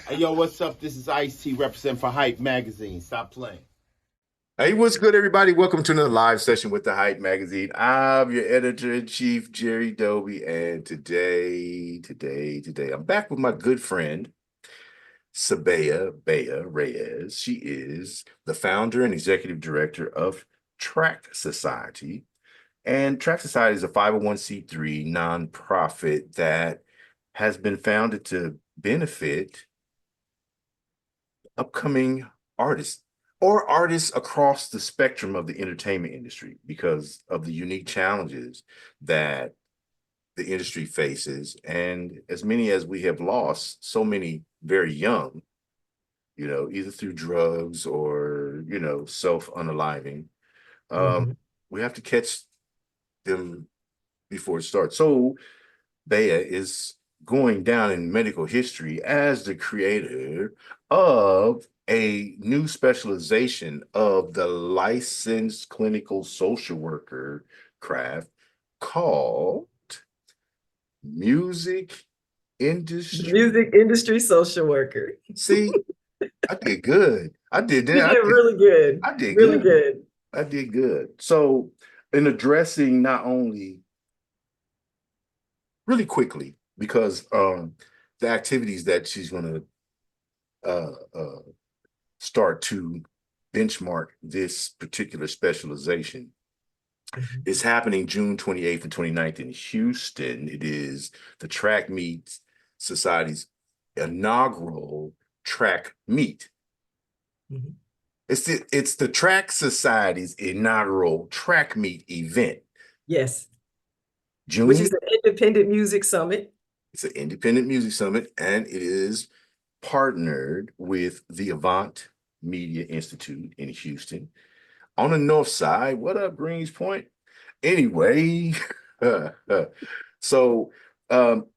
Hey, yo, what's up? This is Ice-T representing for Hype Magazine. Stop playing. Hey, what's good, everybody? Welcome to another live session with the Hype Magazine. I'm your editor-in-chief, Jerry Doby, and today, I'm back with my good friend, Sabella Reyes. She is the founder and executive director of Track Society. And Track Society is a 501c3 nonprofit that has been founded to benefit upcoming artists or artists across the spectrum of the entertainment industry because of the unique challenges that the industry faces. And as many as we have lost, so many very young, either through drugs or, self-unaliving, um, Mhm. we have to catch them before it starts. So Bea is going down in medical history as the creator of a new specialization of the licensed clinical social worker craft called music industry. Music industry social worker. See, I did good. I did You that. did really good. I did Really good. good. I did good. So, in addressing not only really quickly, because the activities that she's going to uh, start to benchmark this particular specialization Mhm. is happening June 28th and 29th in Houston. It is the Track Meet Society's inaugural track meet. Mhm. It's the Track Society's inaugural track meet event. Yes, which June, is an independent music summit. it's an independent music summit, and it is partnered with the Avant Media Institute in Houston on the north side. What up, Greens Point? Anyway, so um,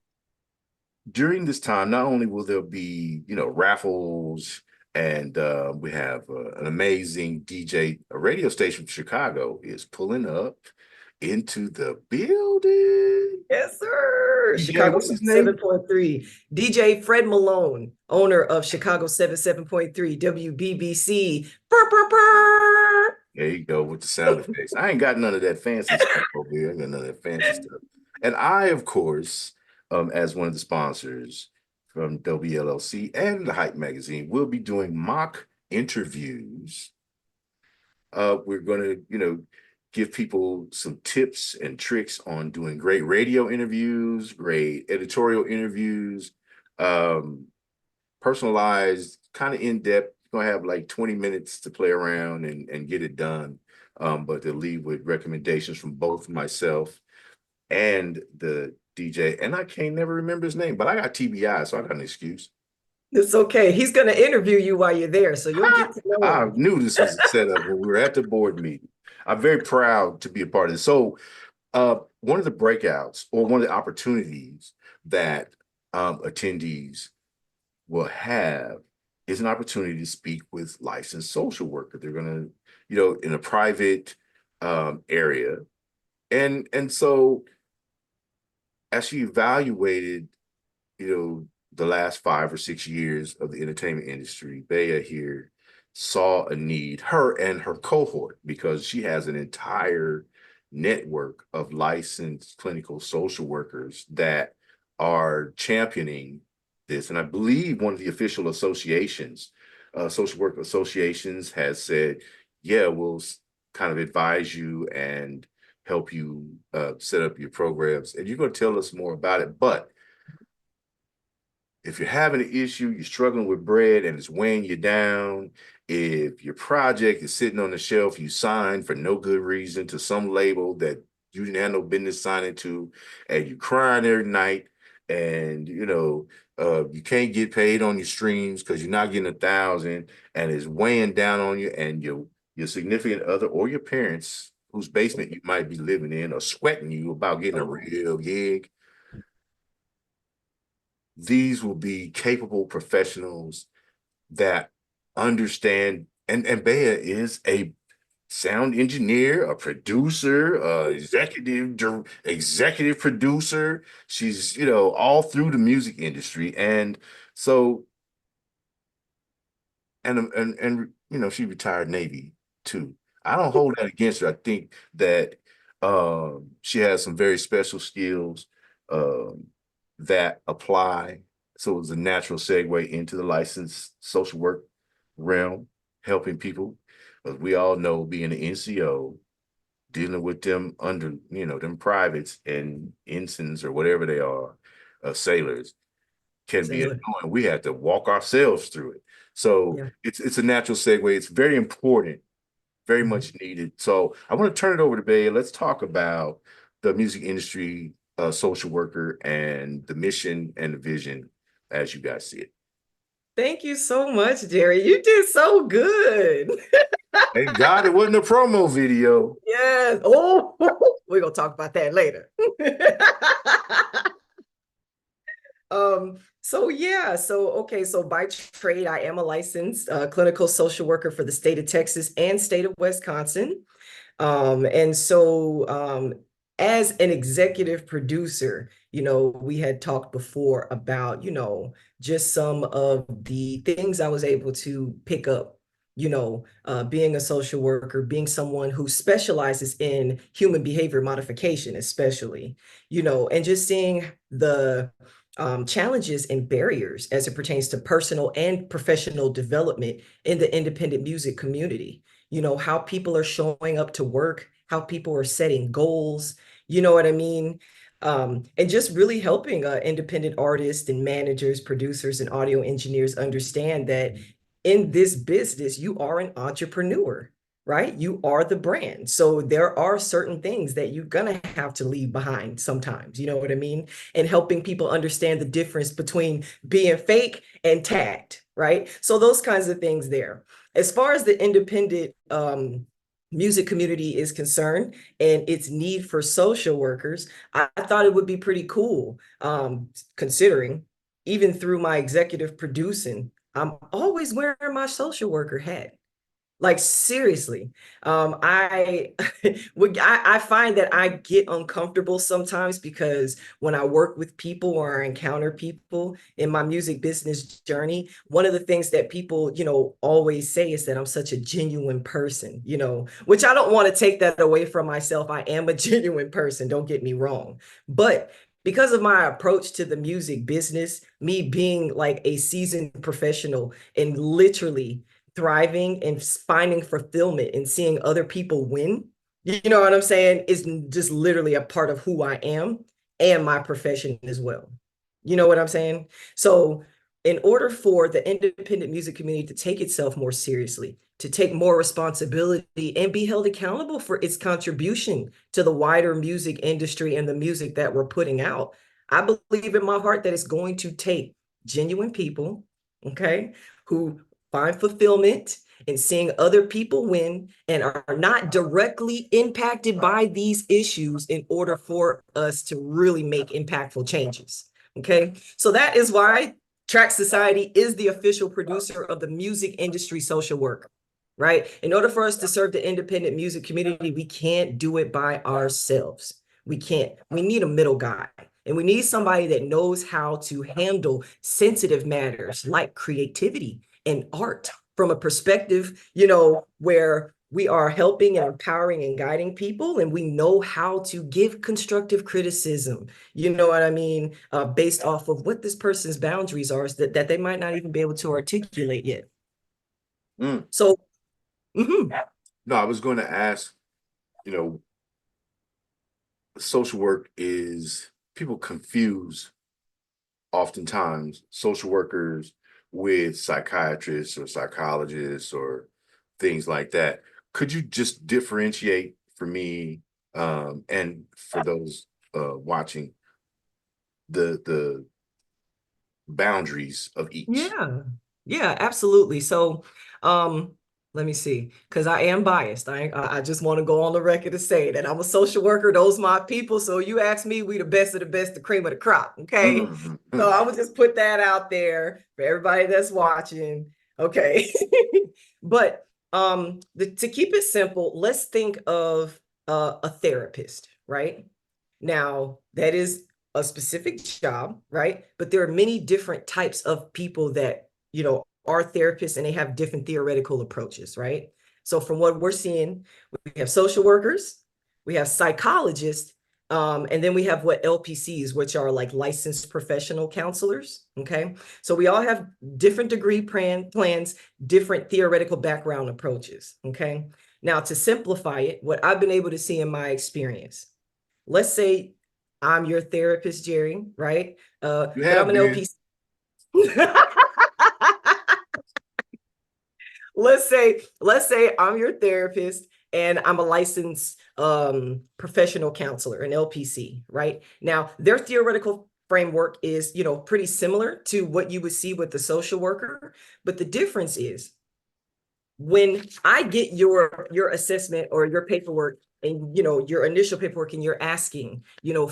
during this time, not only will there be, raffles, and we have an amazing DJ, a radio station from Chicago is pulling up into the building. Yes, sir. DJ, Chicago what's his name? 77.3. DJ Fred Malone, owner of Chicago 77.3 WBBC. Brr, brr, brr. There you go with the sound effects. I ain't got none of that fancy stuff over here. I ain't got none of that fancy stuff. And I, of course, as one of the sponsors from WLLC and the Hype Magazine, will be doing mock interviews. We're going to, give people some tips and tricks on doing great radio interviews, great editorial interviews, um, personalized, kind of in depth. You're gonna have like 20 minutes to play around and get it done. But they'll leave with recommendations from both myself and the DJ. And I can't never remember his name, but I got TBI, so I got an excuse. It's okay. He's going to interview you while you're there, so you'll get to know I him. knew this was a setup when we were at the board meeting. I'm very proud to be a part of this. So one of the breakouts or one of the opportunities that attendees will have is an opportunity to speak with licensed social worker. They're going to, in a private area. And so as she evaluated, the last 5 or 6 years of the entertainment industry, Bea here saw a need, her and her cohort, because she has an entire network of licensed clinical social workers that are championing this. And I believe one of the official associations, social work associations, has said, yeah, we'll kind of advise you and help you set up your programs. And you're going to tell us more about it. But if you're having an issue, you're struggling with bread and it's weighing you down, if your project is sitting on the shelf, you signed for no good reason to some label that you didn't have no business signing to, and you're crying every night, and you can't get paid on your streams because you're not getting 1,000, and it's weighing down on you, and your significant other or your parents, whose basement you might be living in, are sweating you about getting a real gig. These will be capable professionals that understand, and Bea is a sound engineer, a producer, executive producer. She's, all through the music industry. And so and you know, she retired Navy too. I don't hold that against her. I think that she has some very special skills um, that apply. So it was a natural segue into the licensed social work realm, helping people. As we all know, being an NCO, dealing with them under, you know, them privates and ensigns or whatever they are, sailors, can be Sailor. annoying. We had to walk ourselves through it. So Yeah. it's a natural segue. It's very important, very Mhm. much needed. So I want to turn it over to Bay. Let's talk about the music industry, social worker, and the mission and the vision as you guys see it. Thank you so much, Jerry. You did so good. Thank God it wasn't a promo video. Yes. Oh, we're gonna talk about that later. So yeah, so okay, so by trade, I am a licensed clinical social worker for the state of Texas and state of Wisconsin. And so as an executive producer, we had talked before about, just some of the things I was able to pick up, being a social worker, being someone who specializes in human behavior modification, especially, and just seeing the challenges and barriers as it pertains to personal and professional development in the independent music community. How people are showing up to work, how people are setting goals, you know what I mean? And just really helping independent artists and managers, producers, and audio engineers understand that in this business, you are an entrepreneur, right? You are the brand. So there are certain things that you're going to have to leave behind sometimes, you know what I mean? And helping people understand the difference between being fake and tact, right? So those kinds of things there. As far as the independent music community is concerned and its need for social workers, I thought it would be pretty cool, considering even through my executive producing, I'm always wearing my social worker hat. Like seriously, I I find that I get uncomfortable sometimes because when I work with people or I encounter people in my music business journey, one of the things that people, always say is that I'm such a genuine person, which I don't want to take that away from myself. I am a genuine person, don't get me wrong. But because of my approach to the music business, me being like a seasoned professional and literally thriving and finding fulfillment and seeing other people win, you know what I'm saying, is just literally a part of who I am and my profession as well. You know what I'm saying? So in order for the independent music community to take itself more seriously, to take more responsibility and be held accountable for its contribution to the wider music industry and the music that we're putting out, I believe in my heart that it's going to take genuine people, okay, who find fulfillment in seeing other people win and are not directly impacted by these issues in order for us to really make impactful changes. Okay, so that is why Track Society is the official producer of the music industry social work, right? In order for us to serve the independent music community, we can't do it by ourselves. We can't. We need a middle guy. And we need somebody that knows how to handle sensitive matters like creativity and art from a perspective, where we are helping and empowering and guiding people, and we know how to give constructive criticism, you know what I mean, based off of what this person's boundaries are that they might not even be able to articulate yet. Mm. So, mm-hmm. No, I was going to ask, you know, social work is people confuse oftentimes social workers with psychiatrists or psychologists or things like that. Could you just differentiate for me and for those watching the boundaries of each? Yeah, absolutely. So, um, let me see, because I am biased. I just want to go on the record to say that I'm a social worker. Those my people. So you ask me, we the best of the best, the cream of the crop. Okay. So I would just put that out there for everybody that's watching. Okay. But to keep it simple, let's think of a therapist, right? Now, that is a specific job, right? But there are many different types of people that, are therapists and they have different theoretical approaches, right? So from what we're seeing, we have social workers, we have psychologists, and then we have what LPCs, which are like licensed professional counselors. Okay. So we all have different degree plans, different theoretical background approaches. Okay. Now, to simplify it, what I've been able to see in my experience, let's say I'm your therapist, Jerry, right? You But I'm have an been. LPC. Let's say I'm your therapist and I'm a licensed professional counselor, an LPC, right? Now, their theoretical framework is, pretty similar to what you would see with the social worker, but the difference is when I get your assessment or your paperwork and your initial paperwork and you're asking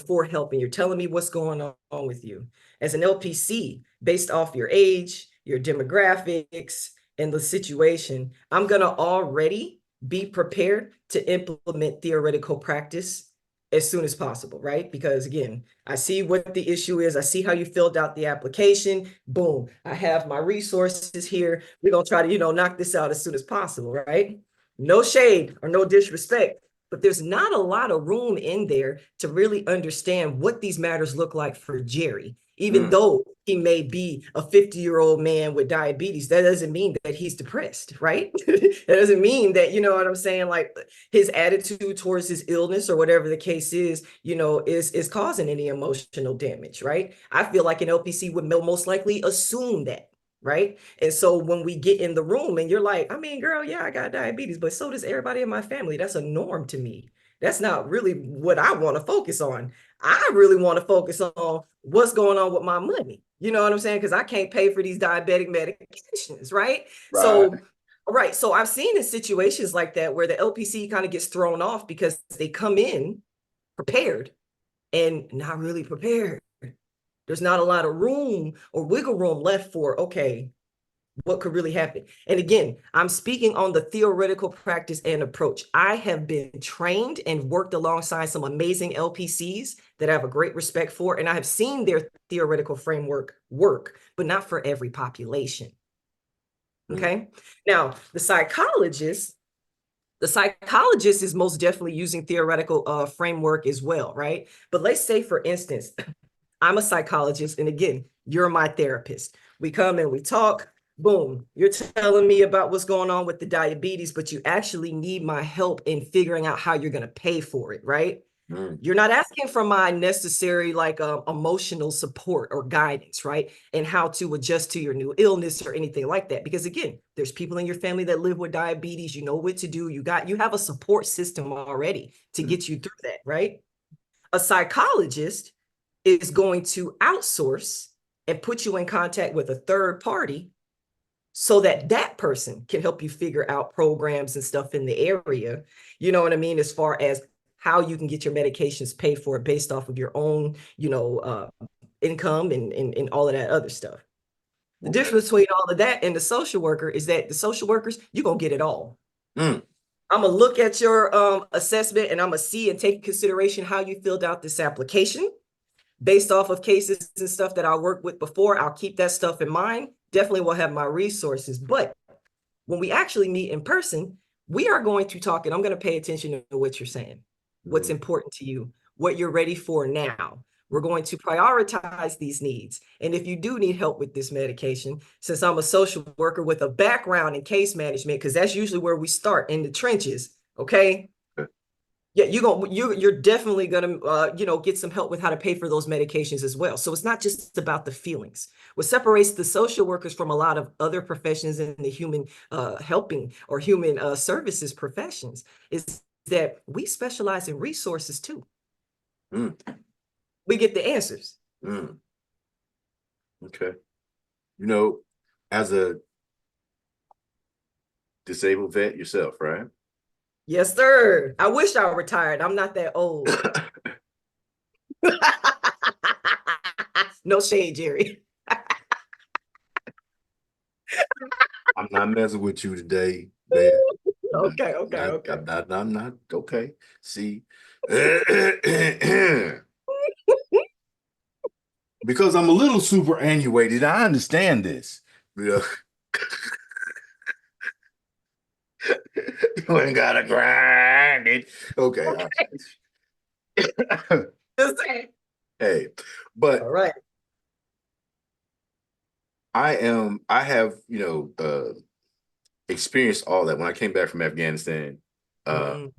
for help and you're telling me what's going on with you as an LPC based off your age, your demographics, and the situation, I'm going to already be prepared to implement theoretical practice as soon as possible, right? Because again, I see what the issue is. I see how you filled out the application. Boom, I have my resources here. We're going to try to, knock this out as soon as possible, right? No shade or no disrespect, but there's not a lot of room in there to really understand what these matters look like for Jerry. Even though he may be a 50-year-old man with diabetes, that doesn't mean that he's depressed, right? That doesn't mean that, you know what I'm saying? Like his attitude towards his illness or whatever the case is, is causing any emotional damage, right? I feel like an LPC would most likely assume that, right? And so when we get in the room and you're like, I mean, girl, yeah, I got diabetes, but so does everybody in my family. That's a norm to me. That's not really what I want to focus on. I really want to focus on what's going on with my money. You know what I'm saying? Because I can't pay for these diabetic medications, right? Right. So I've seen in situations like that where the LPC kind of gets thrown off because they come in prepared and not really prepared. There's not a lot of room or wiggle room left for, okay, what could really happen? And again, I'm speaking on the theoretical practice and approach. I have been trained and worked alongside some amazing LPCs that I have a great respect for, and I have seen their theoretical framework work, but not for every population. Okay. Now, the psychologist is most definitely using theoretical framework as well, right? But let's say, for instance, I'm a psychologist, and again, you're my therapist. We come and we talk. Boom, you're telling me about what's going on with the diabetes, but you actually need my help in figuring out how you're going to pay for it, right? You're not asking for my necessary emotional support or guidance, right? And how to adjust to your new illness or anything like that. Because again, there's people in your family that live with diabetes. You know what to do. You have a support system already to get you through that, right? A psychologist is going to outsource and put you in contact with a third party so that that person can help you figure out programs and stuff in the area. You know what I mean? As far as how you can get your medications paid for based off of your own, income and all of that other stuff. The difference between all of that and the social worker is that the social workers, you're going to get it all. I'm going to look at your assessment and I'm going to see and take into consideration how you filled out this application. Based off of cases and stuff that I worked with before, I'll keep that stuff in mind. Definitely will have my resources. But when we actually meet in person, we are going to talk and I'm going to pay attention to what you're saying, what's important to you, what you're ready for now. We're going to prioritize these needs. And if you do need help with this medication, since I'm a social worker with a background in case management, because that's usually where we start in the trenches, okay? Yeah, you're definitely gonna get some help with how to pay for those medications as well. So it's not just about the feelings. What separates the social workers from a lot of other professions in the human helping or human services professions is that we specialize in resources too. We get the answers. Okay. As a disabled vet yourself, right? Yes, sir. I wish I were retired. I'm not that old. No shade, Jerry. I'm not messing with you today, man. Okay. I'm not okay. See, because I'm a little superannuated, I understand this. Yeah. You ain't gotta grind it. Okay. Just saying. Hey, All but right. I have, experienced all that when I came back from Afghanistan, uh, Mm,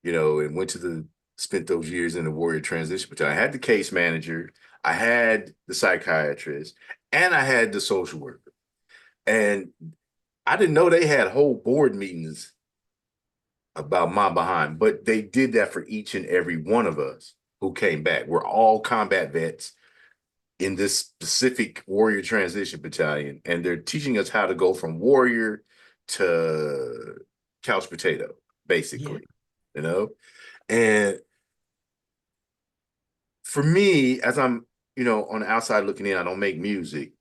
and spent those years in the warrior transition battalion. I had the case manager, I had the psychiatrist, and I had the social worker. And I didn't know they had whole board meetings about my behind, but they did that for each and every one of us who came back. We're all combat vets in this specific warrior transition battalion, and they're teaching us how to go from warrior to couch potato, yeah. basically, you know? And for me, as I'm, on the outside looking in, I don't make music.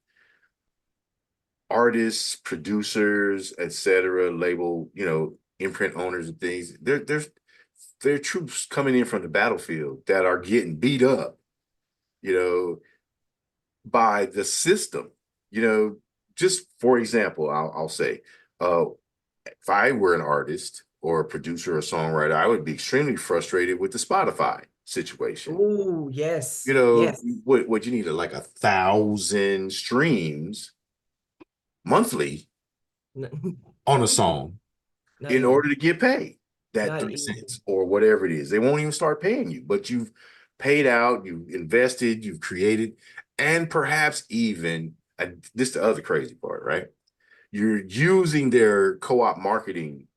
Artists, producers, etc., label, imprint owners and things. There are troops coming in from the battlefield that are getting beat up, you know, by the system. Just for example, I'll say, uh, if I were an artist or a producer or songwriter, I would be extremely frustrated with the Spotify situation. Oh, yes. Yes. What you need like 1,000 streams monthly on a song Not in even. order to get paid that Not 3 cents even. or whatever it is. They won't even start paying you, but you've paid out, you've invested, you've created, and perhaps even, and this is the other crazy part, right? You're using their co-op marketing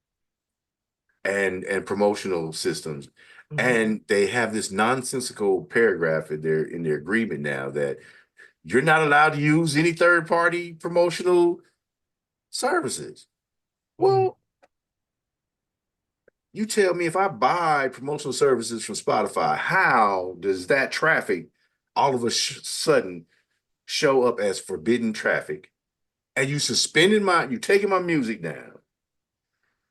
and promotional systems, Mhm. and they have this nonsensical paragraph in their agreement now that you're not allowed to use any third party promotional services. Mhm. Well, you tell me, if I buy promotional services from Spotify, how does that traffic all of a sudden show up as forbidden traffic? And you taking my music down.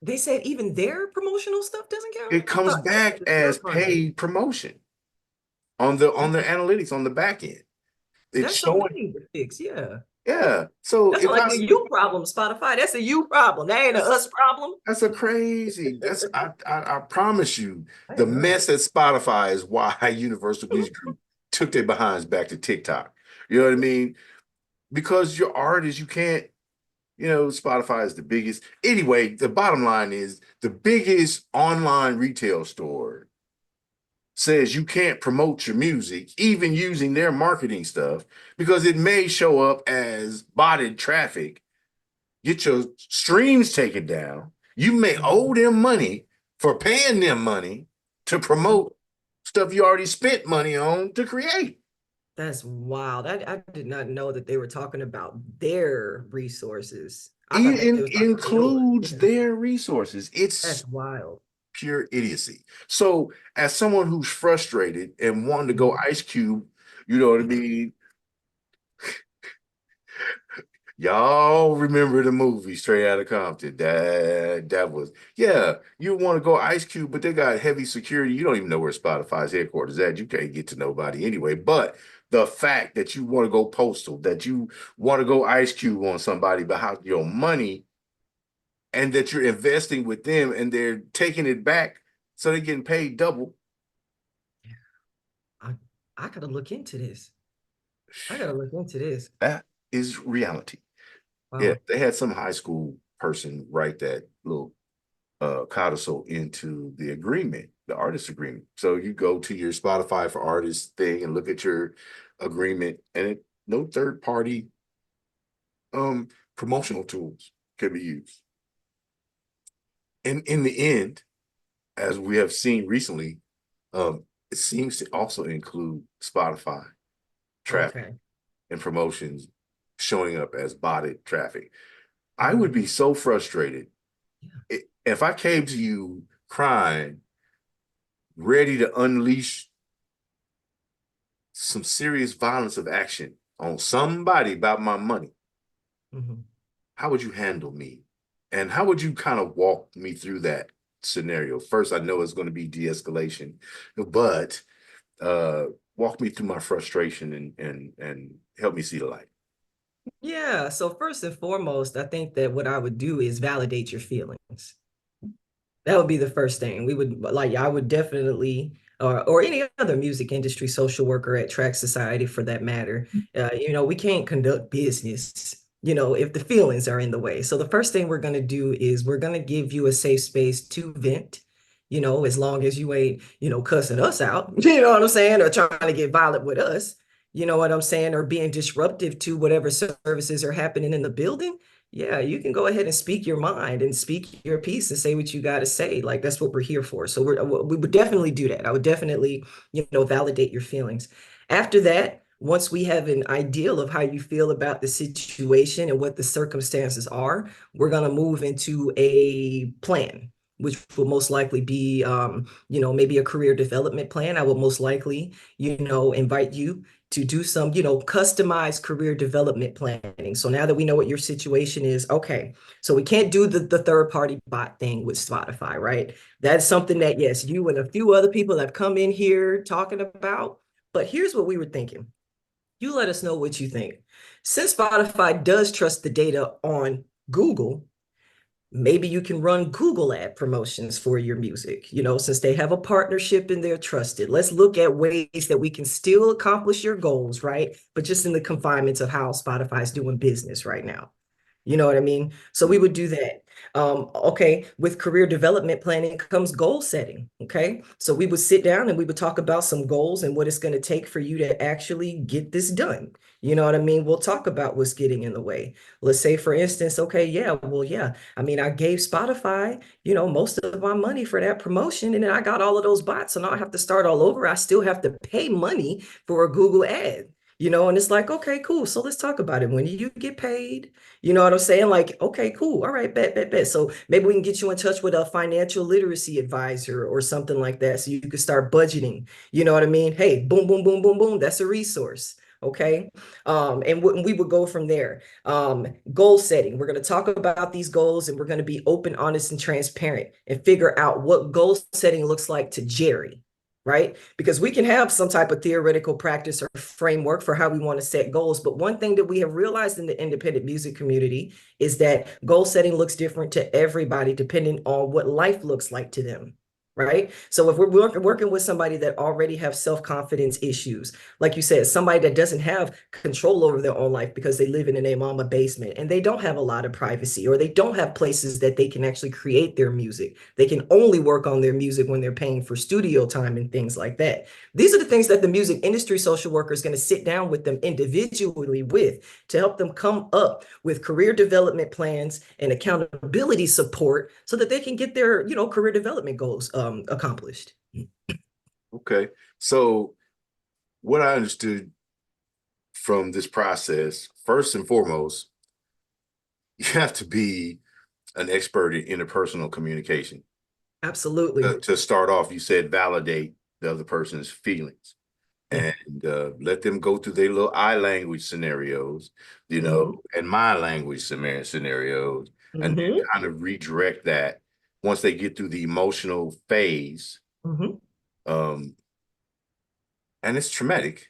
They said even their promotional stuff doesn't count. It I comes thought that's back the as third party. paid promotion on their analytics on the back end. It's That's something showing, they need to fix. Yeah. yeah. So That's if like I a see, you problem, Spotify. That's a you problem. That ain't a us problem. that's a crazy. I promise you, I the know. mess at Spotify is why Universal Music Group took their behinds back to TikTok. You know what I mean? Because your artist, you can't, Spotify is the biggest. Anyway, the bottom line is the biggest online retail store says you can't promote your music, even using their marketing stuff, because it may show up as botted traffic, get your streams taken down. You may owe Mhm. them money for paying them money to promote stuff you already spent money on to create. That's wild. I did not know that they were talking about their resources. I thought that they It was talking about yours. includes Yeah. their resources. It's That's wild. pure idiocy. So, as someone who's frustrated and wanting to go Mhm. Ice Cube, you know what I mean? Y'all remember the movie Straight Outta Compton? That was, yeah. You want to go Ice Cube, but they got heavy security. You don't even know where Spotify's headquarters at. You can't get to nobody anyway. But the fact that you want to go postal, that you want to go Ice Cube on somebody behind your money, and that you're investing with them, and they're taking it back, so they're getting paid double. I I gotta look into this. I gotta look into this. That is reality. Yeah, Wow. they had some high school person write that little codicil into the agreement, the artist agreement. So you go to your Spotify for Artists thing and look at your agreement, and no third party promotional tools can be used. And in the end, as we have seen recently, it seems to also include Spotify traffic Okay. and promotions showing up as botted traffic. I would Mhm. be so frustrated Yeah. if I came to you crying, ready to unleash some serious violence of action on somebody about my money. Mhm. How would you handle me? And how would you kind of walk me through that scenario? First, I know it's going to be de-escalation, but uh walk me through my frustration and help me see the light. Yeah. So first and foremost, I think that what I would do is validate your feelings. That would be the first thing. We would like, I would definitely, or any other music industry social worker at Track Society for that matter. We can't conduct business, if the feelings are in the way. So the first thing we're going to do is we're going to give you a safe space to vent, as long as you ain't, cussing us out, you know what I'm saying, or trying to get violent with us, you know what I'm saying, or being disruptive to whatever services are happening in the building. Yeah, you can go ahead and speak your mind and speak your piece and say what you got to say. Like that's what we're here for. So we would definitely do that. I would definitely, validate your feelings. After that, once we have an ideal of how you feel about the situation and what the circumstances are, we're going to move into a plan, which will most likely be, maybe a career development plan. I will most likely, invite you to do some, customized career development planning. So now that we know what your situation is, okay, so we can't do the third party bot thing with Spotify, right? That's something that, yes, you and a few other people have come in here talking about. But here's what we were thinking. You let us know what you think. Since Spotify does trust the data on Google, maybe you can run Google ad promotions for your music, since they have a partnership and they're trusted. Let's look at ways that we can still accomplish your goals, right? But just in the confinements of how Spotify is doing business right now. You know what I mean? So we would do that. Okay, with career development planning comes goal setting. Okay, so we would sit down and we would talk about some goals and what it's going to take for you to actually get this done. You know what I mean? We'll talk about what's getting in the way. Let's say, for instance, okay, yeah, well, yeah. I mean, I gave Spotify, most of my money for that promotion, and then I got all of those bots, so now I have to start all over. I still have to pay money for a Google ad. And it's like, okay, cool. So let's talk about it. When you get paid, you know what I'm saying? Like, okay, cool. All right, bet. So maybe we can get you in touch with a financial literacy advisor or something like that so you can start budgeting. You know what I mean? Hey, boom, boom, boom, boom, boom. That's a resource. Okay. And we would go from there. Goal setting. We're going to talk about these goals and we're going to be open, honest, and transparent and figure out what goal setting looks like to Jerry. Right? Because we can have some type of theoretical practice or framework for how we want to set goals. But one thing that we have realized in the independent music community is that goal setting looks different to everybody depending on what life looks like to them. Right. So if we're working with somebody that already have self-confidence issues, like you said, somebody that doesn't have control over their own life because they live in a mama basement and they don't have a lot of privacy or they don't have places that they can actually create their music. They can only work on their music when they're paying for studio time and things like that. These are the things that the music industry social worker is going to sit down with them individually with to help them come up with career development plans and accountability support so that they can get their, career development goals accomplished. Okay. So what I understood from this process, first and foremost, you have to be an expert in interpersonal communication. Absolutely. To start off, you said validate the other person's feelings and let them go through their little I language scenarios, and my language scenarios, and then kind of redirect that once they get through the emotional phase. And it's traumatic.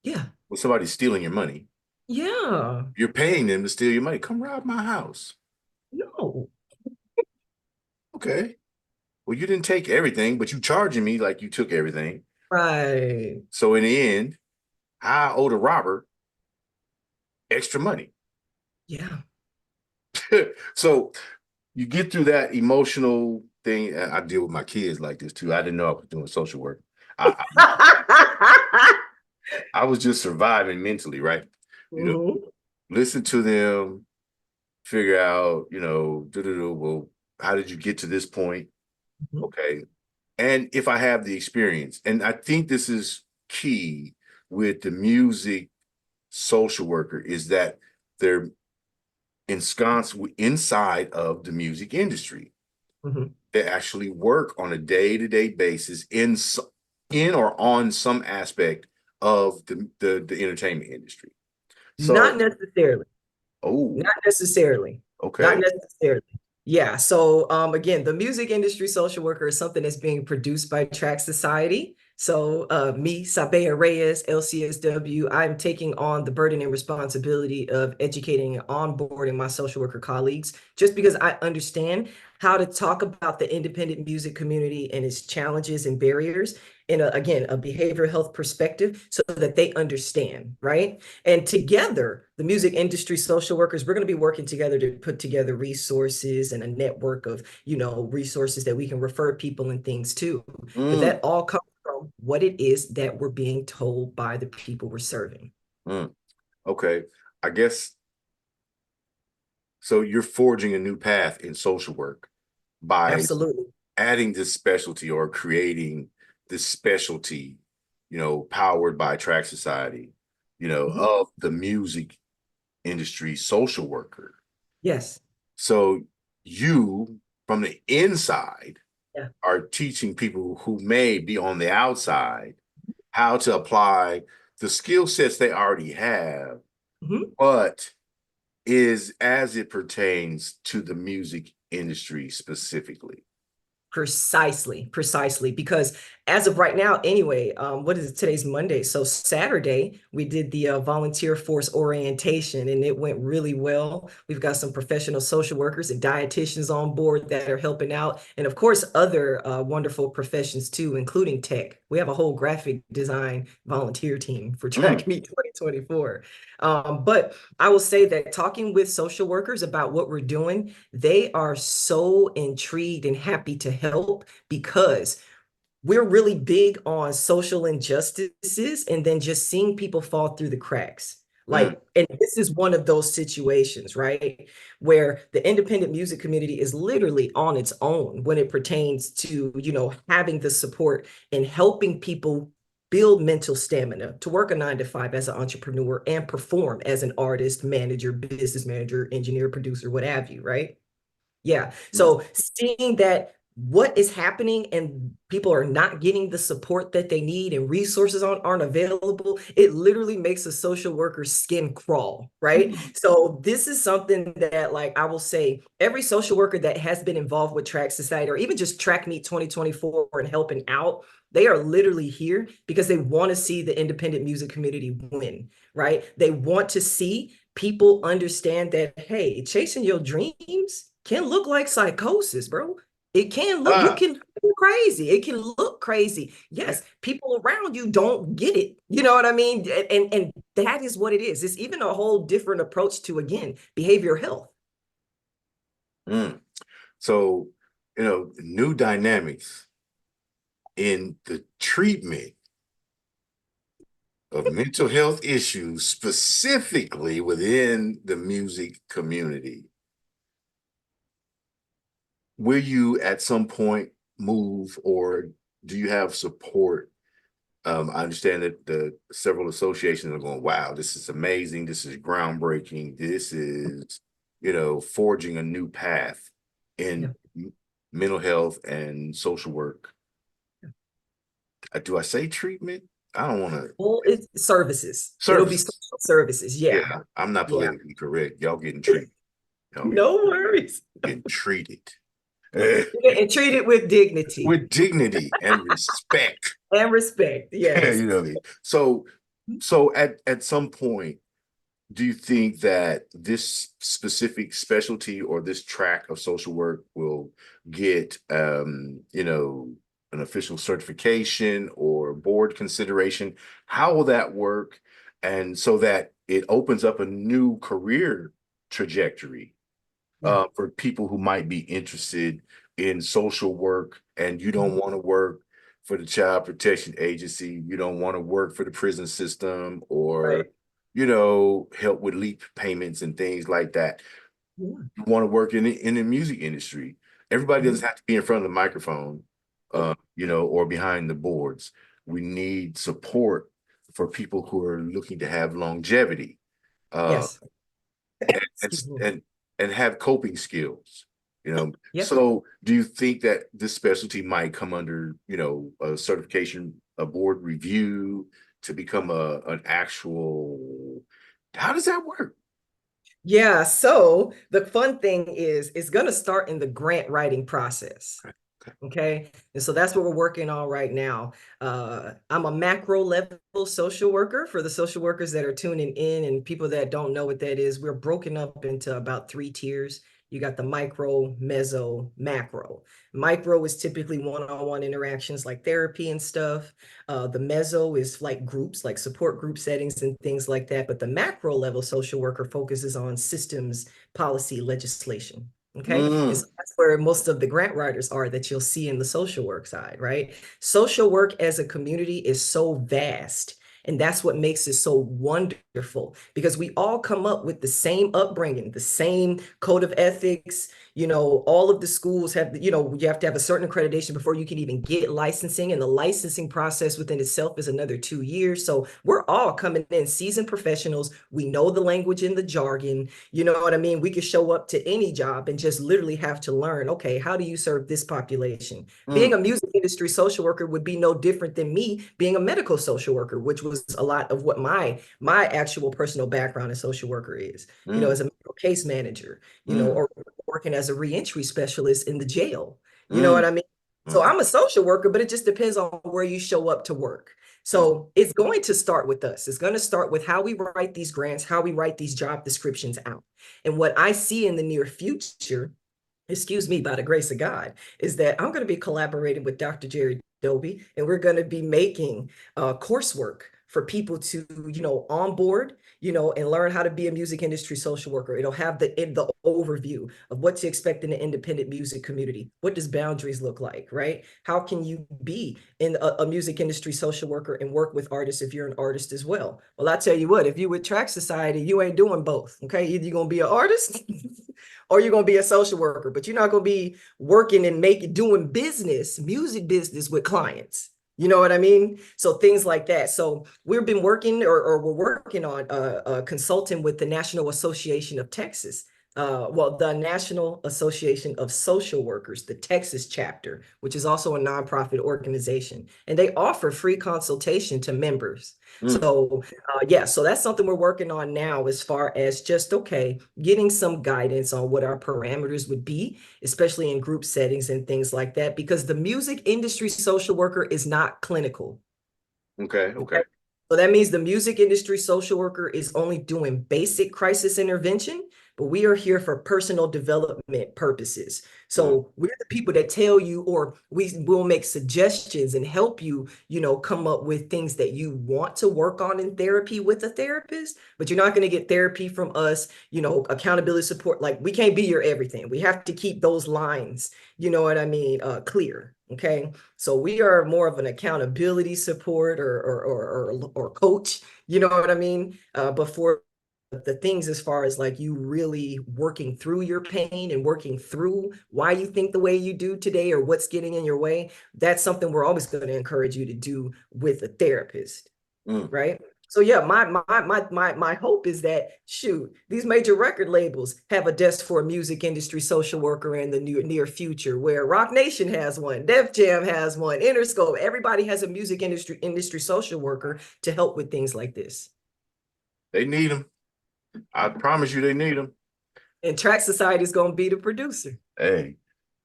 Yeah. When somebody's stealing your money. Yeah. You're paying them to steal your money. Come rob my house. No. Okay. Well, you didn't take everything, but you charging me like you took everything. Right. So in the end, I owe the robber extra money. Yeah. So you get through that emotional thing. I deal with my kids like this too. I didn't know I was doing social work. I was just surviving mentally, right? Listen to them, figure out, well, how did you get to this point? Okay. And if I have the experience, and I think this is key with the music social worker, is that they're ensconced inside of the music industry. They actually work on a day-to-day basis in or on some aspect of the entertainment industry. So, not necessarily. Oh, not necessarily. Okay. Not necessarily. Yeah. So again, the music industry social worker is something that's being produced by Track Society. So me, Sabella Reyes, LCSW, I'm taking on the burden and responsibility of educating and onboarding my social worker colleagues, just because I understand how to talk about the independent music community and its challenges and barriers in again, a behavioral health perspective so that they understand, right? And together, the music industry social workers, we're going to be working together to put together resources and a network of, resources that we can refer people and things to. But Mm, that all comes from what it is that we're being told by the people we're serving. mm. Okay. I guess so. You're forging a new path in social work by Absolutely. adding this specialty or creating this specialty, powered by Track Society, Mhm. of the music industry social worker. Yes. So you, from the inside, Yeah. are teaching people who may be on the outside how to apply the skill sets they already have, Mhm. but is as it pertains to the music industry specifically. Precisely. Because as of right now, anyway, what is it? Today's Monday. So Saturday, we did the volunteer force orientation and it went really well. We've got some professional social workers and dietitians on board that are helping out. And of course, other wonderful professions too, including tech. We have a whole graphic design volunteer team for Mm, Track Meet 2024. But I will say that talking with social workers about what we're doing, they are so intrigued and happy to help because we're really big on social injustices and then just seeing people fall through the cracks. mm, And this is one of those situations, right? Where the independent music community is literally on its own when it pertains to, having the support and helping people build mental stamina to work a 9 to 5 as an entrepreneur and perform as an artist, manager, business manager, engineer, producer, what have you, right? Yeah. mm, So seeing that what is happening and people are not getting the support that they need and resources aren't available, it literally makes a social worker's skin crawl, right? mm, So this is something that, like, I will say every social worker that has been involved with Track Society or even just Track Meet 2024 and helping out, they are literally here because they want to see the independent music community win, right? They want to see people understand that, hey, chasing your dreams can look like psychosis, bro. It can look, you ah, can go crazy. It can look crazy. yeah, Yes, people around you don't get it. You know what I mean? And that is what it is. It's even a whole different approach to, again, behavioral health. mm. So, new dynamics in the treatment of mental health issues, specifically within the music community. Will you at some point move, or do you have support? I understand that the several associations are going, wow, this is amazing. This is groundbreaking. This is, forging a new path Yeah. in mental health and social work. Do I say treatment? I don't want to. Well, it's services. It'll be Services. social services. Yeah. Yeah, I'm not Yeah. politically correct. Y'all getting treated. Y'all No worries. getting treated And treat it with dignity with dignity and respect. and respect. Yes. You know what I mean? So at some point, do you think that this specific specialty or this track of social work will get an official certification or board consideration? How will that work? And so that it opens up a new career trajectory Yeah. for people who might be interested in social work, and you don't want to work for the Child Protection Agency, you don't want to work for the prison system, or Right. help with leap payments and things like that. Yeah. You want to work in the music industry. Everybody Mhm. doesn't have to be in front of the microphone, or behind the boards. We need support for people who are looking to have longevity. Uh, Yes. and Excuse me. and and have coping skills. Yep. So do you think that this specialty might come under, a certification, a board review to become an actual, how does that work? Yeah, so the fun thing is it's going to start in the grant writing process. Okay. And so that's what we're working on right now. I'm a macro level social worker. For the social workers that are tuning in and people that don't know what that is, we're broken up into about 3 tiers. You got the micro, meso, macro. Micro is typically one-on-one interactions like therapy and stuff. The meso is like groups, like support group settings and things like that. But the macro level social worker focuses on systems, policy, legislation. Okay. And so Mm, that's where most of the grant writers are that you'll see in the social work side, right? Social work as a community is so vast. And that's what makes it so wonderful because we all come up with the same upbringing, the same code of ethics. All of the schools have, you have to have a certain accreditation before you can even get licensing. And the licensing process within itself is another 2 years. So we're all coming in seasoned professionals. We know the language and the jargon. You know what I mean? We could show up to any job and just literally have to learn, okay, how do you serve this population? mm, Being a music industry social worker would be no different than me being a medical social worker, which was a lot of what my actual personal background as social worker is, mm, as a medical case manager, mm, or working as a reentry specialist in the jail. You know what mm, I mean? So mm, I'm a social worker, but it just depends on where you show up to work. mm, So it's going to start with us. It's going to start with how we write these grants, how we write these job descriptions out. And what I see in the near future, excuse me, by the grace of God, is that I'm going to be collaborating with Dr. Jerry Dobie, and we're going to be making coursework for people to, onboard, and learn how to be a music industry social worker. It'll have the overview of what to expect in the independent music community. What does boundaries look like, right? How can you be in a music industry social worker and work with artists if you're an artist as well? Well, I tell you what, if you with Track Society, you ain't doing both. Okay, either you're gonna be an artist or you're gonna be a social worker, but you're not gonna be working and doing business, music business with clients. You know what I mean? So things like that. So we've been working, or we're working on consulting with the National Association of Texas. Well, the National Association of Social Workers, the Texas chapter, which is also a nonprofit organization, and they offer free consultation to members. mm. So yeah, so that's something we're working on now as far as just, okay, getting some guidance on what our parameters would be, especially in group settings and things like that, because the music industry social worker is not clinical. Okay, Okay. okay. So that means the music industry social worker is only doing basic crisis intervention, but we are here for personal development purposes. Mm, So we're the people that tell you, or we will make suggestions and help you, come up with things that you want to work on in therapy with a therapist, but you're not going to get therapy from us, accountability support. Like, we can't be your everything. We have to keep those lines, clear. Okay. So we are more of an accountability support or coach, you know what I mean? Before the things as far as like you really working through your pain and working through why you think the way you do today or what's getting in your way, that's something we're always going to encourage you to do with a therapist, mm. right? So yeah, my hope is that, shoot, these major record labels have a desk for a music industry social worker in the near future, where Rock Nation has one, Def Jam has one, Interscope, everybody has a music industry social worker to help with things like this. They need them. I promise you, they need them. And Track Society is going to be the producer. Hey,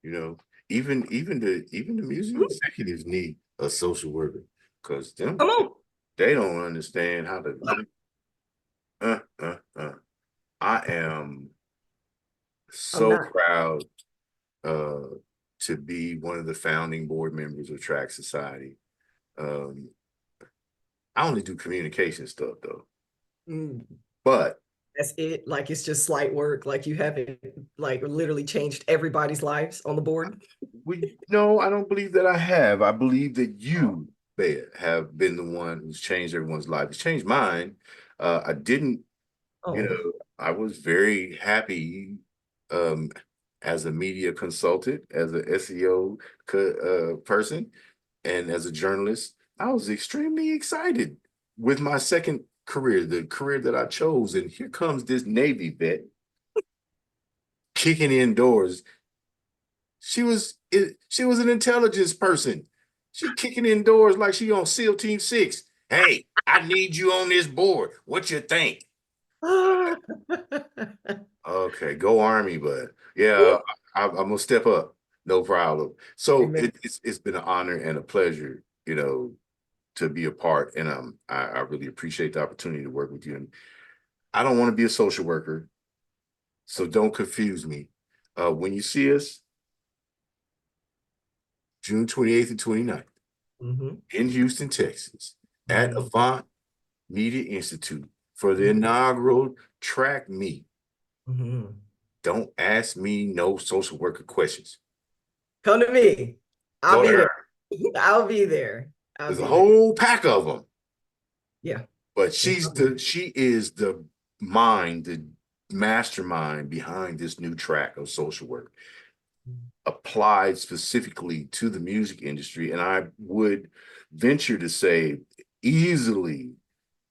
you know, even the music executives need a social worker because them Come on. they don't understand how to. Uh, uh, uh. I am I'm so not. proud uh, to be one of the founding board members of Track Society. Um, I only do communication stuff though, Mm, but that's it. Like, it's just slight work. Like, you haven't like literally changed everybody's lives on the board. we no, I don't believe that I have. I believe that you, Bea, have been the one who's changed everyone's life. It's changed mine. I didn't, you Oh, know, I was very happy um, as a media consultant, as an SEO person, and as a journalist. I was extremely excited with my second career, the career that I chose. And here comes this Navy vet kicking in doors. She was an intelligence person. She kicking in doors like she on SEAL Team 6. Hey, I need you on this board. What you think? Okay, go Army, but yeah, I'm gonna step up. No problem. So Amen. it's been an honor and a pleasure, to be a part. And I really appreciate the opportunity to work with you. And I don't want to be a social worker, so don't confuse me. When you see us, June 28th and 29th Mm-hmm. in Houston, Texas, at Mm-hmm. Avant Media Institute for the Mm-hmm. inaugural track meet. Mm-hmm. Don't ask me no social worker questions. Come to me. I'll Go to be her. there. I'll be there. I'll There's a be there. whole pack of them. Yeah. But she is the mind, the mastermind behind this new track of social work, applied specifically to the music industry. And I would venture to say easily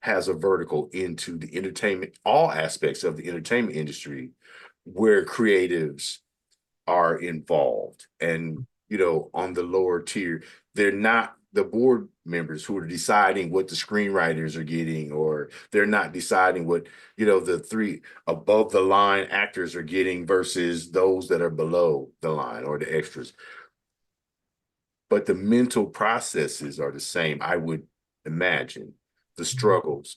has a vertical into the entertainment, all aspects of the entertainment industry where creatives are involved. And, on the lower tier, they're not the board members who are deciding what the screenwriters are getting, or they're not deciding what, the three above the line actors are getting versus those that are below the line or the extras. But the mental processes are the same, I would imagine. The struggles.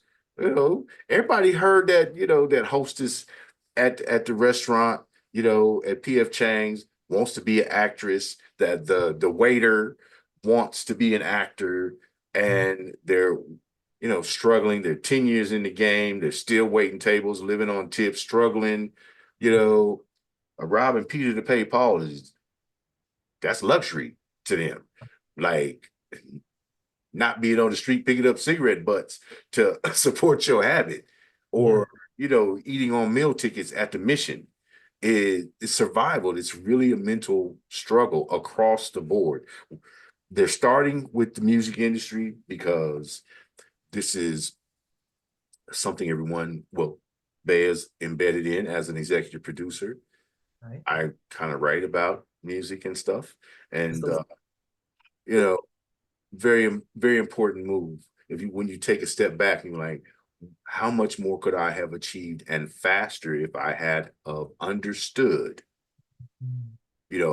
Everybody heard that, that hostess at the restaurant, at PF Chang's wants to be an actress, that the waiter wants to be an actor, and they're, struggling. They're 10 years in the game, they're still waiting tables, living on tips, struggling, robbing Peter to pay Paul that's luxury to them. Like, not being on the street picking up cigarette butts to support your habit, Yeah. or eating on meal tickets at the mission is survival. It's really a mental struggle across the board. They're starting with the music industry because this is something everyone, well, Bea's embedded in as an executive producer. Right. I kind of write about music and stuff, and So, you know very, very important move. When you take a step back and you're like, how much more could I have achieved and faster if I had understood,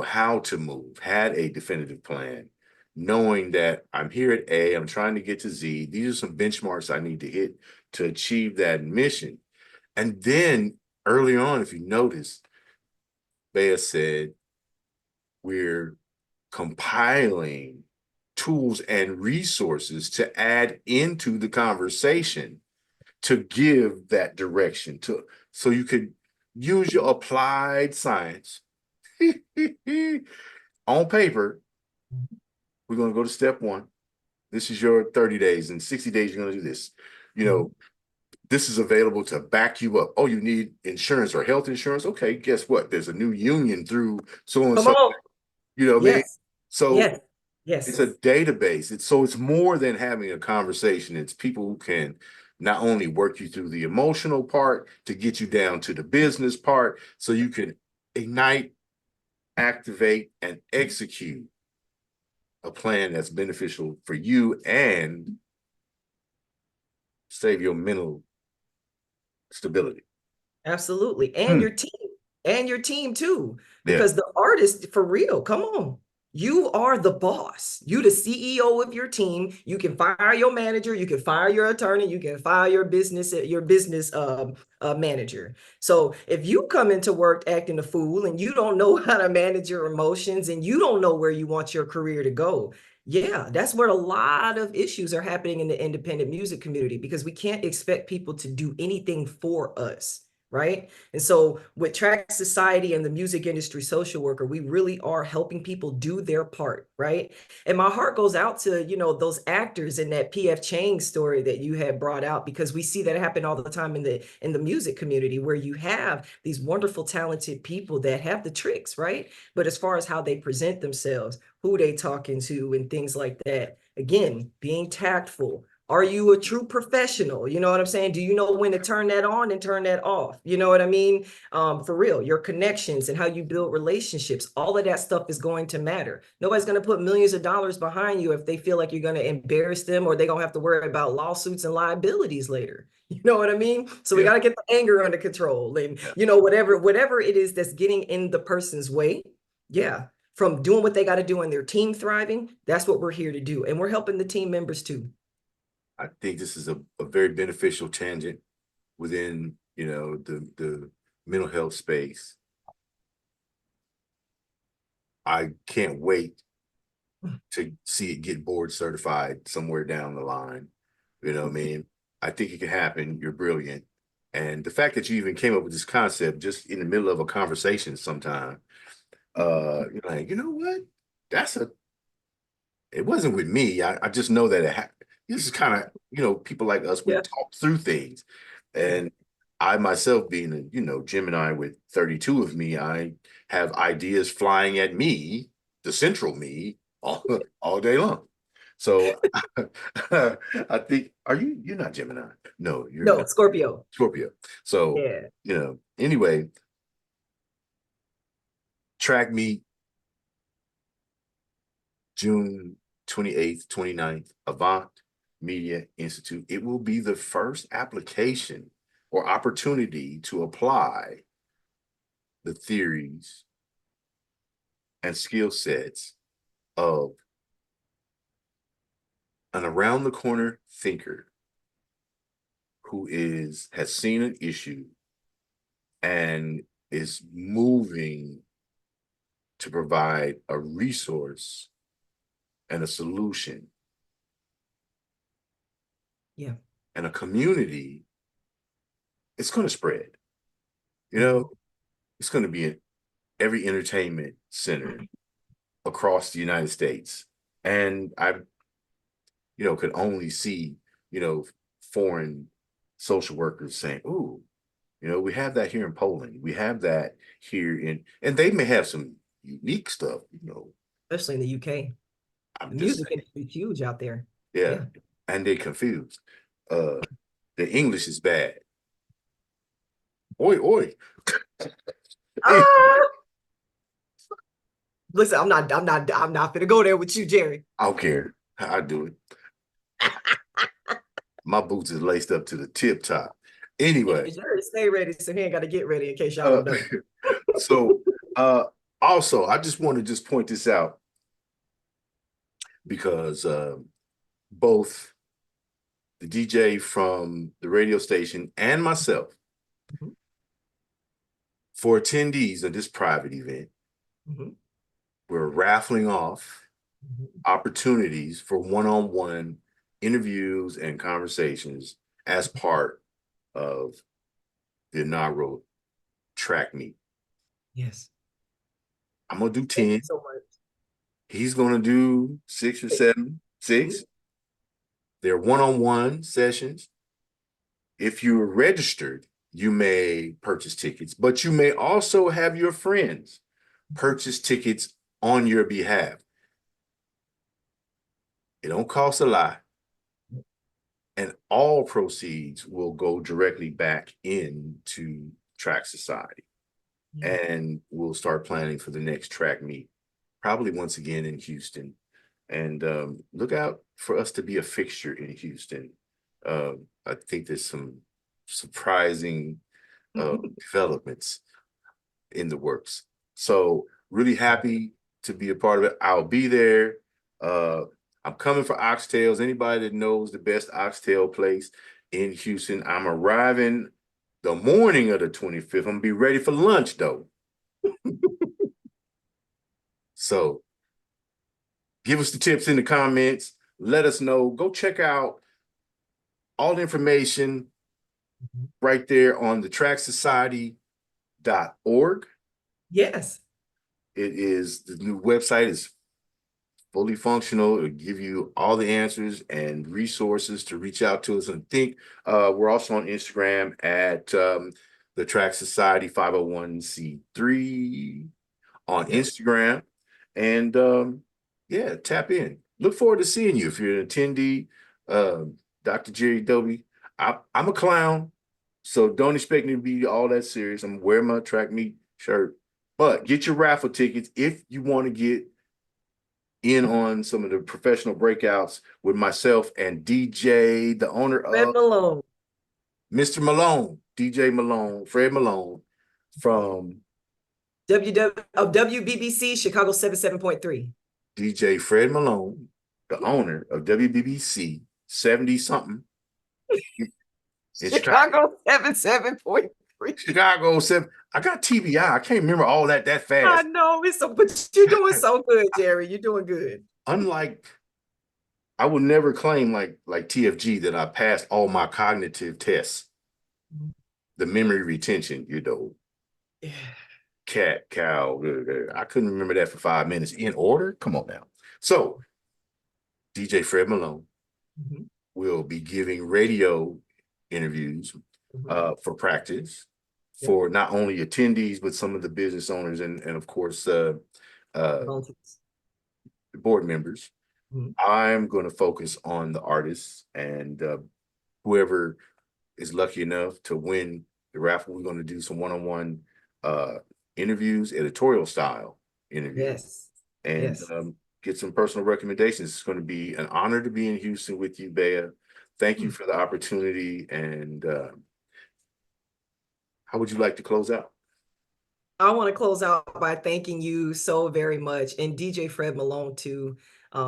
how to move, had a definitive plan, knowing that I'm here at A, I'm trying to get to Z. These are some benchmarks I need to hit to achieve that mission. And then early on, if you notice, Bea said, we're compiling tools and resources to add into the conversation to give that direction so you could use your applied science on paper. We're going to go to step one. This is your 30 days. In 60 days, you're going to do this. This is available to back you up. Oh, you need insurance or health insurance? Okay, guess what? There's a new union through so and come so. on. You know what I mean? Yes. So Yes. Yes. it's a database. It's more than having a conversation. It's people who can not only work you through the emotional part to get you down to the business part so you can ignite, activate, and execute a plan that's beneficial for you and save your mental stability. Absolutely. And your team too. Yeah. Because the artist, for real, come on. You are the boss. You the CEO of your team. You can fire your manager, you can fire your attorney, you can fire your business manager. So if you come into work acting a fool and you don't know how to manage your emotions and you don't know where you want your career to go, yeah, that's where a lot of issues are happening in the independent music community, because we can't expect people to do anything for us. Right. And so with Track Society and the music industry social worker, we really are helping people do their part. Right. And my heart goes out to, those actors in that PF Chang story that you had brought out, because we see that happen all the time in the music community, where you have these wonderful, talented people that have the tricks. Right. But as far as how they present themselves, who they talking to and things like that, again, being tactful. Are you a true professional? You know what I'm saying? Do you know when to turn that on and turn that off? You know what I mean? For real, your connections and how you build relationships, all of that stuff is going to matter. Nobody's going to put millions of dollars behind you if they feel like you're going to embarrass them, or they're going to have to worry about lawsuits and liabilities later. You know what I mean? So we got to get the anger under control, and whatever it is that's getting in the person's way. Yeah. from doing what they got to do and their team thriving, that's what we're here to do. And we're helping the team members too. I think this is a very beneficial tangent within, you know, the mental health space. I can't wait to see it get board certified somewhere down the line. You know what I mean? I think it can happen. You're brilliant. And the fact that you even came up with this concept just in the middle of a conversation sometime, you're like, you know what? It wasn't with me. I just know that this is kind of, you know, people like us, we talk through things. And I myself being a, you know, Gemini with 32 of me, I have ideas flying at me, the central me, all day long. So I think, you're not Gemini. No, No, Scorpio. Scorpio. So, Yeah. you know, anyway, track meet June 28th, 29th, Avant Media Institute. It will be the first application or opportunity to apply the theories and skill sets of an around the corner thinker who has seen an issue and is moving to provide a resource and a solution. Yeah. And a community. It's going to spread. You know, it's going to be in every entertainment center across the United States. And I, you know, could only see, you know, foreign social workers saying, ooh, you know, we have that here in Poland. We have that here and they may have some unique stuff, you know. Especially in the UK. I'm The just music saying. is huge out there. Yeah. And they're confused. The English is bad. Oi, oi. Ah! Listen, I'm not gonna go there with you, Jerry. I don't care. I do it. My boots is laced up to the tip top. Anyway. Jerry, stay ready, so he ain't got to get ready in case y'all don't know. So also, I just want to just point this out because both the DJ from the radio station and myself, for attendees of this private event, we're raffling off opportunities for one-on-one interviews and conversations as part of the inaugural track meet. Yes. I'm going to do 10. Thank you so much. He's going to do 6 or 7, 6. They're one-on-one sessions. If you're registered, you may purchase tickets, but you may also have your friends purchase tickets on your behalf. It don't cost a lot. And all proceeds will go directly back into Track Society. And we'll start planning for the next track meet, probably once again in Houston. And look out for us to be a fixture in Houston. I think there's some surprising developments in the works. So really happy to be a part of it. I'll be there. I'm coming for oxtails. Anybody that knows the best oxtail place in Houston, I'm arriving the morning of the 25th. I'm gonna be ready for lunch though. So give us the tips in the comments. Let us know. Go check out all the information right there on the tracksociety.org. Yes. It is, the new website is fully functional. It'll give you all the answers and resources to reach out to us. And I think we're also on Instagram at the Track Society 501c3 on Instagram. And yeah, tap in. Look forward to seeing you. If you're an attendee, Dr. Jerry W. I'm a clown, so don't expect me to be all that serious. I'm wearing my track meet shirt. But get your raffle tickets if you want to get in on some of the professional breakouts with myself and DJ, the owner Fred of Malone. Mr. Malone, DJ Malone, Fred Malone from WBBC Chicago 77.3. DJ Fred Malone, the owner of WBBC 70-something in Chicago 77.3. Chicago 7. I got TBI. I can't remember all that I fast. know it's so, but you're doing so good, Jerry. You're doing good. Unlike, I would never claim like TFG that I passed all my cognitive tests, the memory retention, Yeah. cat, cow. I couldn't remember that for 5 minutes in order. Come on now. So DJ Fred Malone will be giving radio interviews for practice for not only attendees, but some of the business owners and of course, board members. I'm going to focus on the artists and whoever is lucky enough to win the raffle. We're going to do some one-on-one interviews, editorial style interviews, and get some personal recommendations. It's going to be an honor to be in Houston with you, Bea. Thank you for the opportunity. And how would you like to close out? I want to close out by thanking you so very much, and DJ Fred Malone too.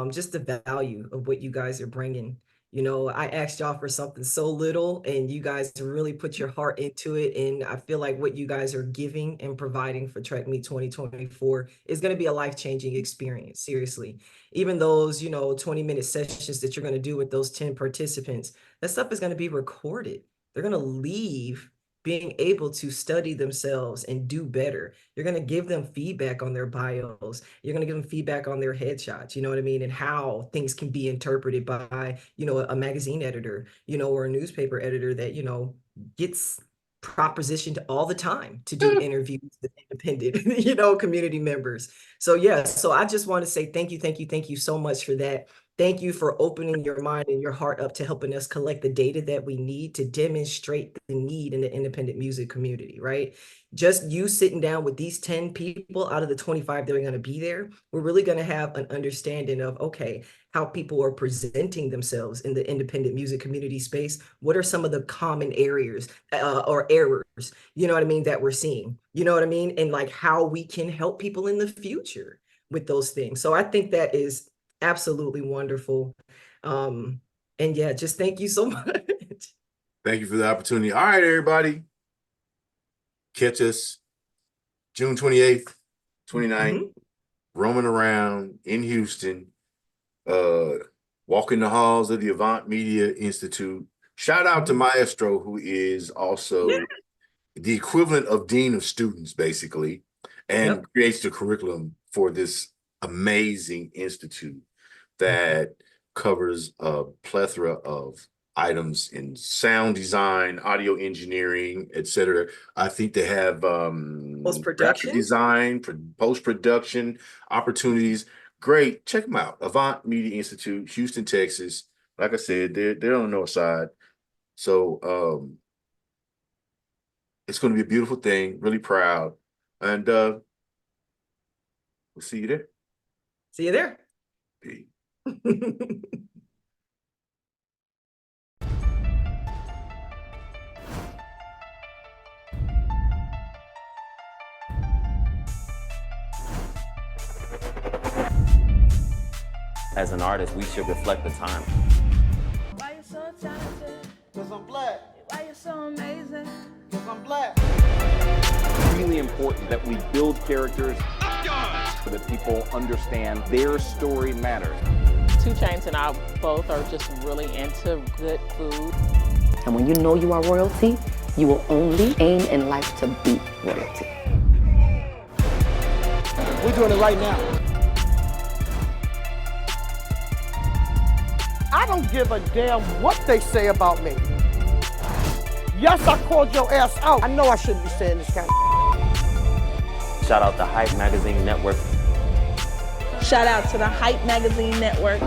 Just the value of what you guys are bringing. You know, I asked y'all for something so little, and you guys really put your heart into it. And I feel like what you guys are giving and providing for Track Meet 2024 is going to be a life-changing experience. Seriously, even those, 20-minute sessions that you're going to do with those 10 participants, that stuff is going to be recorded. They're going to leave being able to study themselves and do better. You're going to give them feedback on their bios. You're going to give them feedback on their headshots, you know what I mean? And how things can be interpreted by, a magazine editor, or a newspaper editor that, gets propositioned all the time to do interviews with independent, community members. So yeah, so I just want to say thank you so much for that. Thank you for opening your mind and your heart up to helping us collect the data that we need to demonstrate the need in the independent music community, right? Just you sitting down with these 10 people out of the 25 that are going to be there, we're really going to have an understanding of, okay, how people are presenting themselves in the independent music community space. What are some of the common areas or errors, you know what I mean, that we're seeing, you know what I mean? And like how we can help people in the future with those things. So I think that is absolutely wonderful. And yeah, just thank you so much. Thank you for the opportunity. All right, everybody. Catch us June 28th, 29th, roaming around in Houston, walking the halls of the Avant Media Institute. Shout out to Maestro, who is also the equivalent of Dean of Students, basically, and creates the curriculum for this amazing institute that covers a plethora of items in sound design, audio engineering, etc. I think they have post-production design, post-production opportunities. Great. Check them out. Avant Media Institute, Houston, Texas. Like I said, they're on the north side. So it's going to be a beautiful thing. Really proud. And we'll see you there. See you there. Peace. As an artist, we should reflect the time. Why you so talented? Cause I'm black. Why you so amazing? Cause I'm black. It's really important that we build characters so that people understand their story matters. 2 Chainz and I both are just really into good food. And when you know you are royalty, you will only aim in life to be royalty. We're doing it right now. I don't give a damn what they say about me. Yes, I called your ass out. I know I shouldn't be saying this kind of. Shout out to Hype Magazine Network. Shout out to the Hype Magazine Network.